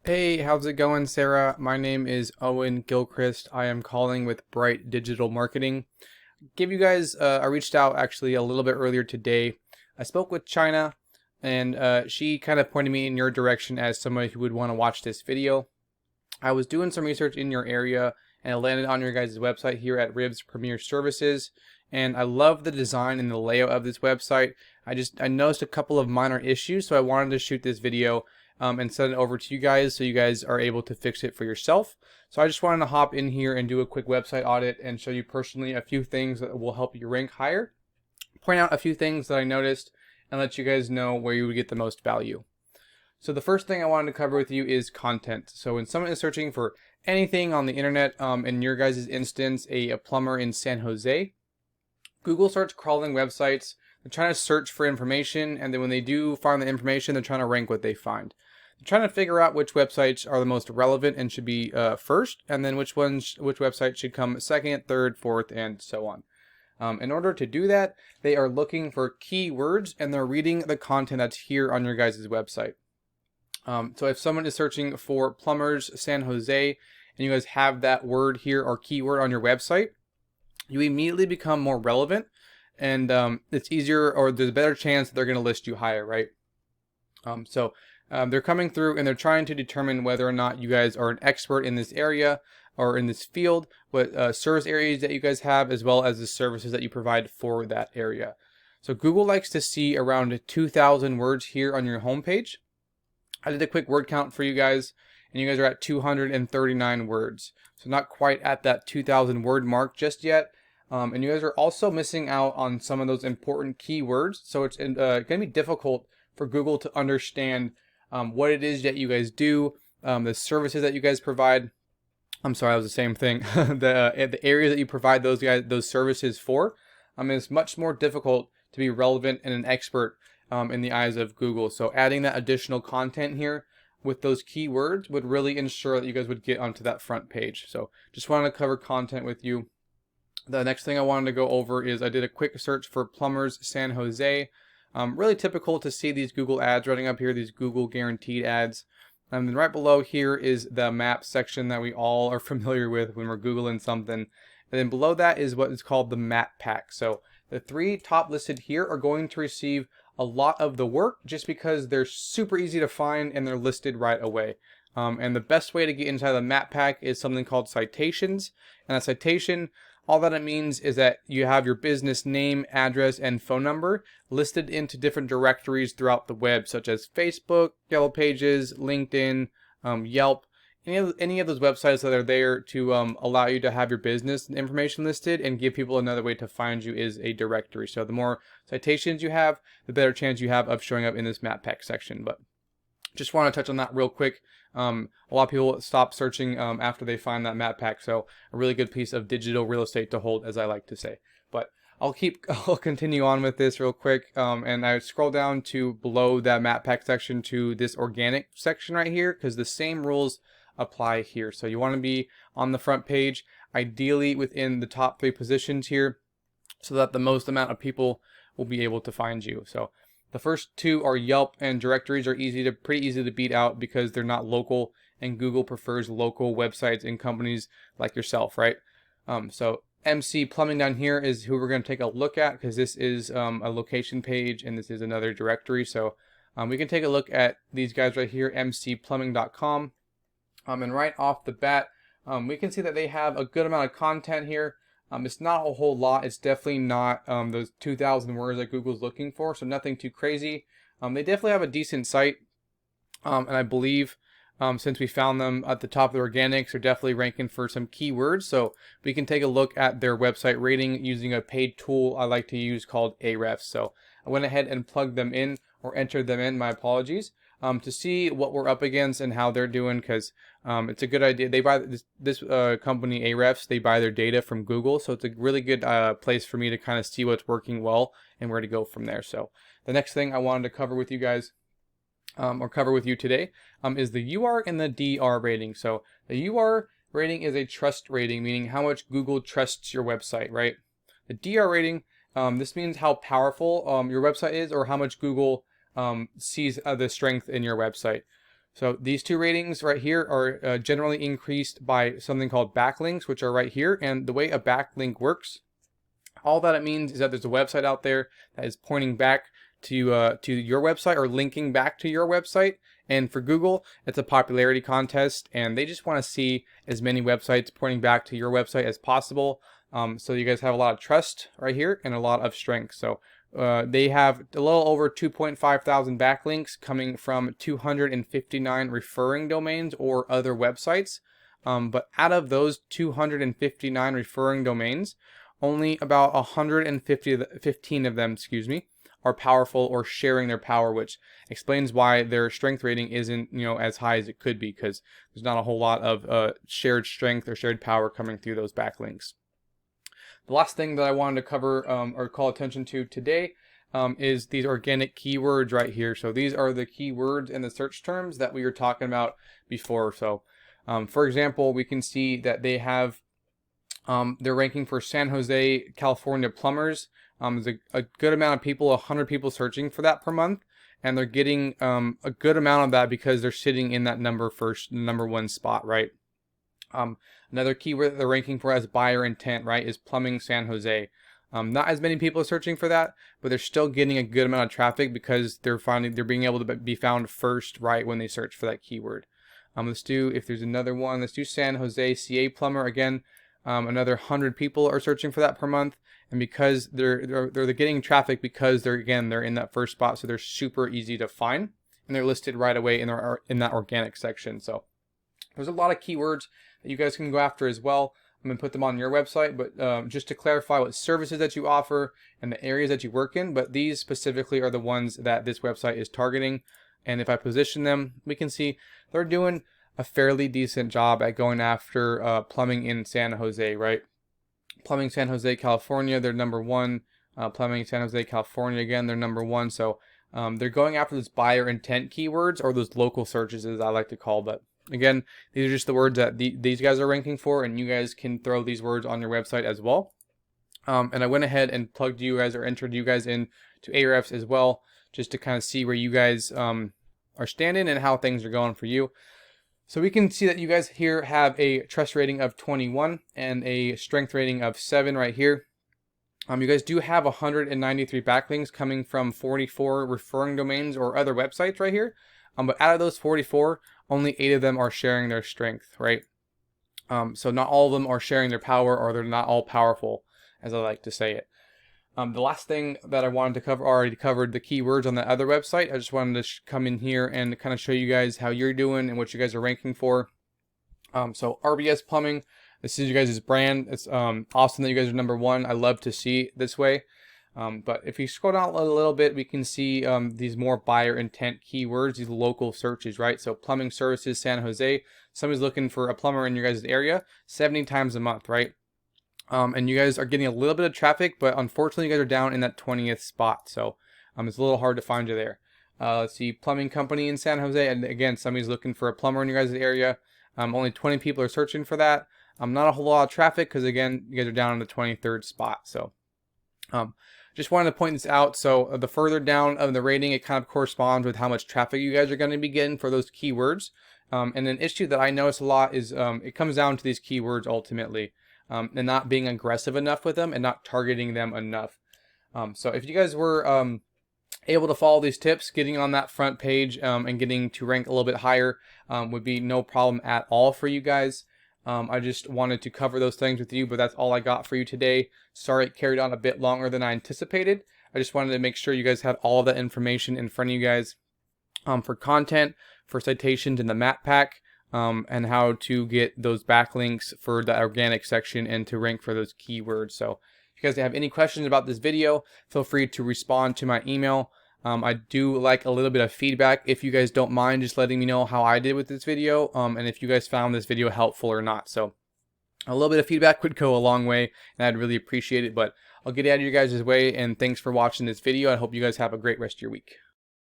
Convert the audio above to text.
Hey, how's it going, Sarah? My name is Owen Gilchrist. I am calling with Bright Digital Marketing. Give you guys, I reached out actually a little bit earlier today. I spoke with China, and she kind of pointed me in your direction as somebody who would want to watch this video. I was doing some research in your area, and I landed on your guys' website here at Ribs Premier Services. And I love the design and the layout of this website. I noticed a couple of minor issues, so I wanted to shoot this video and send it over to you guys so you guys are able to fix it for yourself. So I just wanted to hop in here and do a quick website audit and show you personally a few things that will help you rank higher, point out a few things that I noticed, and let you guys know where you would get the most value. So the first thing I wanted to cover with you is content. So when someone is searching for anything on the internet, in your guys' instance, a plumber in San Jose, Google starts crawling websites. They're trying to search for information, and then when they do find the information, they're trying to rank what they find. They're trying to figure out which websites are the most relevant and should be first, and then which websites should come second, third, fourth, and so on. In order to do that, they are looking for keywords, and they're reading the content that's here on your guys' website. So if someone is searching for plumbers San Jose, and you guys have that word here or keyword on your website, you immediately become more relevant, and it's easier, or there's a better chance that they're going to list you higher, right? They're coming through and they're trying to determine whether or not you guys are an expert in this area or in this field, what service areas that you guys have, as well as the services that you provide for that area. So Google likes to see around 2,000 words here on your homepage. I did a quick word count for you guys, and you guys are at 239 words. So not quite at that 2,000 word mark just yet. And you guys are also missing out on some of those important keywords. So it's going to be difficult for Google to understand what it is that you guys do, the services that you guys provide. I'm sorry, that was the same thing. The areas that you provide those services for. It's much more difficult to be relevant and an expert in the eyes of Google. So adding that additional content here with those keywords would really ensure that you guys would get onto that front page. So just wanted to cover content with you. The next thing I wanted to go over is I did a quick search for plumbers San Jose. Really typical to see these Google ads running up here, these Google guaranteed ads. And then right below here is the map section that we all are familiar with when we're Googling something. And then below that is what is called the map pack. So the three top listed here are going to receive a lot of the work just because they're super easy to find and they're listed right away. And the best way to get inside the map pack is something called citations. And a citation, all that it means is that you have your business name, address, and phone number listed into different directories throughout the web, such as Facebook, Yellow Pages, LinkedIn, Yelp, any of those websites that are there to allow you to have your business information listed and give people another way to find you is a directory. So the more citations you have, the better chance you have of showing up in this map pack section. But just want to touch on that real quick. A lot of people stop searching after they find that map pack, so a really good piece of digital real estate to hold, as I like to say. But I'll continue on with this real quick, and I scroll down to below that map pack section to this organic section right here, because the same rules apply here. So you want to be on the front page, ideally within the top 3 positions here, so that the most amount of people will be able to find you. So the first 2 are Yelp, and directories are pretty easy to beat out because they're not local, and Google prefers local websites and companies like yourself, right? So MC Plumbing down here is who we're going to take a look at, because this is a location page and this is another directory. So we can take a look at these guys right here, mcplumbing.com. And right off the bat, we can see that they have a good amount of content here. It's not a whole lot. It's definitely not those 2,000 words that Google's looking for, so nothing too crazy. They definitely have a decent site, and I believe since we found them at the top of the organics, they're definitely ranking for some keywords. So we can take a look at their website rating using a paid tool I like to use called Ahrefs. So I went ahead and plugged them in, or entered them in, my apologies, to see what we're up against and how they're doing, because it's a good idea. They buy this company Ahrefs, they buy their data from Google, so it's a really good place for me to kind of see what's working well and where to go from there. So the next thing I wanted to cover with you guys, or cover with you today, is the UR and the DR rating. So the UR rating is a trust rating, meaning how much Google trusts your website, right? The DR rating, this means how powerful your website is, or how much Google sees the strength in your website. So these two ratings right here are generally increased by something called backlinks, which are right here. And the way a backlink works, all that it means is that there's a website out there that is pointing back to your website or linking back to your website. And for Google, it's a popularity contest, and they just want to see as many websites pointing back to your website as possible. So you guys have a lot of trust right here and a lot of strength. So they have a little over 2.5 thousand backlinks coming from 259 referring domains or other websites. But out of those 259 referring domains, only about 115 of them, are powerful or sharing their power, which explains why their strength rating isn't, as high as it could be, because there's not a whole lot of shared strength or shared power coming through those backlinks. The last thing that I wanted to cover or call attention to today is these organic keywords right here. So these are the keywords and the search terms that we were talking about before. So for example, we can see that they have they're ranking for San Jose, California plumbers. There's a good amount of people, 100 people searching for that per month, and they're getting a good amount of that because they're sitting in that number one spot, right? Another keyword that they're ranking for as buyer intent, right, is plumbing San Jose. Not as many people are searching for that, but they're still getting a good amount of traffic because they're being able to be found first, right, when they search for that keyword. Let's do, if there's another one, let's do San Jose CA plumber again. Another 100 people are searching for that per month, and because they're getting traffic because they're in that first spot, so they're super easy to find, and they're listed right away in that organic section. So there's a lot of keywords that you guys can go after as well. I'm gonna put them on your website, but just to clarify what services that you offer and the areas that you work in, but these specifically are the ones that this website is targeting. And if I position them, we can see they're doing a fairly decent job at going after plumbing in San Jose, right? Plumbing San Jose, California, they're number one. Plumbing San Jose, California, again, they're number one. So they're going after those buyer intent keywords, or those local searches, as I like to call. But again, these are just the words that these guys are ranking for, and you guys can throw these words on your website as well. And I went ahead and plugged you guys or entered you guys in to Ahrefs as well, just to kind of see where you guys are standing and how things are going for you. So we can see that you guys here have a trust rating of 21 and a strength rating of 7 right here. You guys do have 193 backlinks coming from 44 referring domains or other websites right here. But out of those 44, only 8 of them are sharing their strength, right? So not all of them are sharing their power, or they're not all powerful, as I like to say it. The last thing that I wanted to cover, already covered the keywords on the other website. I just wanted to come in here and kind of show you guys how you're doing and what you guys are ranking for. So RBS Plumbing, this is you guys' brand. It's awesome that you guys are number one. I love to see it this way. But if you scroll down a little bit, we can see these more buyer intent keywords, these local searches, right? So plumbing services, San Jose. Somebody's looking for a plumber in your guys' area 70 times a month, right? And you guys are getting a little bit of traffic, but unfortunately you guys are down in that 20th spot. So it's a little hard to find you there. Let's see, plumbing company in San Jose. And again, somebody's looking for a plumber in your guys' area. Only 20 people are searching for that. Not a whole lot of traffic because, again, you guys are down in the 23rd spot. So just wanted to point this out. So the further down of the rating, it kind of corresponds with how much traffic you guys are going to be getting for those keywords. And an issue that I notice a lot is it comes down to these keywords ultimately. And not being aggressive enough with them and not targeting them enough. So if you guys were able to follow these tips, getting on that front page and getting to rank a little bit higher would be no problem at all for you guys. I just wanted to cover those things with you, but that's all I got for you today. Sorry it carried on a bit longer than I anticipated. I just wanted to make sure you guys had all of that information in front of you guys for content, for citations in the map pack, and how to get those backlinks for the organic section and to rank for those keywords. So if you guys have any questions about this video, feel free to respond to my email. I do like a little bit of feedback if you guys don't mind just letting me know how I did with this video, and if you guys found this video helpful or not. So a little bit of feedback would go a long way, and I'd really appreciate it. But I'll get out of you guys' way, and thanks for watching this video. I hope you guys have a great rest of your week.